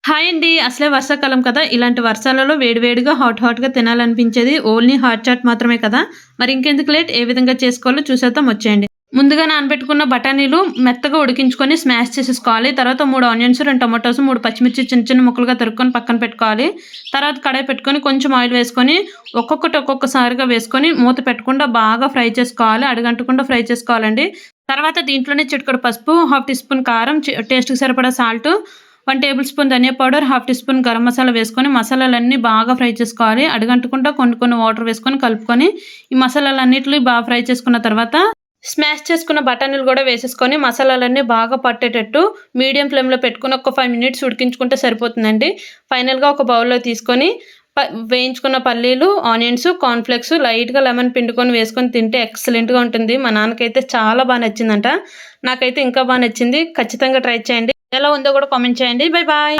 Hi అండి. అసలే వర్షాకాలం కదా! ఇలాంటి వర్షాలలో వేడివేడిగా హాట్‌గా తినాలనిపించేది ఓన్లీ హాట్ చాట్ మాత్రమే కదా! మరి ఇంకెందుకు లేట్ ఏ విధంగా చేసుకోవాలో చూసేద్దాం వచ్చేయండి. ముందుగా నానబెట్టుకున్న బఠానీలు మెత్తగా ఉడికించుకొని స్మాష్ చేసేసుకోవాలి. తర్వాత 3 ఆనియన్స్, 2 టొమాటోస్, 3 పచ్చిమిర్చి చిన్న చిన్న ముక్కలుగా తరుక్కొని పక్కన పెట్టుకోవాలి. తర్వాత కడాయి పెట్టుకొని కొంచెం ఆయిల్ వేసుకొని ఒక్కొక్కసారిగా వేసుకొని మూత పెట్టకుండా బాగా ఫ్రై చేసుకోవాలి. అడుగంటకుండా ఫ్రై చేసుకోవాలండి. తర్వాత దీంట్లోనే చిటికెడు పసుపు, హాఫ్ టీ స్పూన్ కారం, టేస్ట్‌కి సరిపడా సాల్టు, 1 టేబుల్ స్పూన్ ధనియా powder, half tea spoon garam masala వేసుకొని మసాలాలన్నీ బాగా ఫ్రై చేసుకోవాలి. అడుగంటకుండా కొన్ని వాటర్ వేసుకొని కలుపుకొని ఈ మసాలాలన్నిటిని బాగా ఫ్రై చేసుకున్న తర్వాత స్మాష్ చేసుకున్న బఠానీలు కూడా వేసేసుకొని మసాలాలన్నీ బాగా పట్టేటట్టు మీడియం ఫ్లేమ్‌లో పెట్టుకొని ఒక 5 మినిట్స్ ఉడికించుకుంటే సరిపోతుందండి. ఫైనల్‌గా ఒక బౌల్‌లో తీసుకొని వేయించుకున్న పల్లీలు, ఆనియన్స్, కార్న్ ఫ్లేక్స్, లైట్‌గా లెమన్ పిండుకొని వేసుకొని తింటే ఎక్సలెంట్‌గా ఉంటుంది. మా నాన్నకైతే చాలా నచ్చిందంట. నాకైతే ఇంకా నచ్చింది. ఖచ్చితంగా ట్రై చేయండి. ఎలా ఉందో కూడా కామెంట్ చేయండి. Bye bye.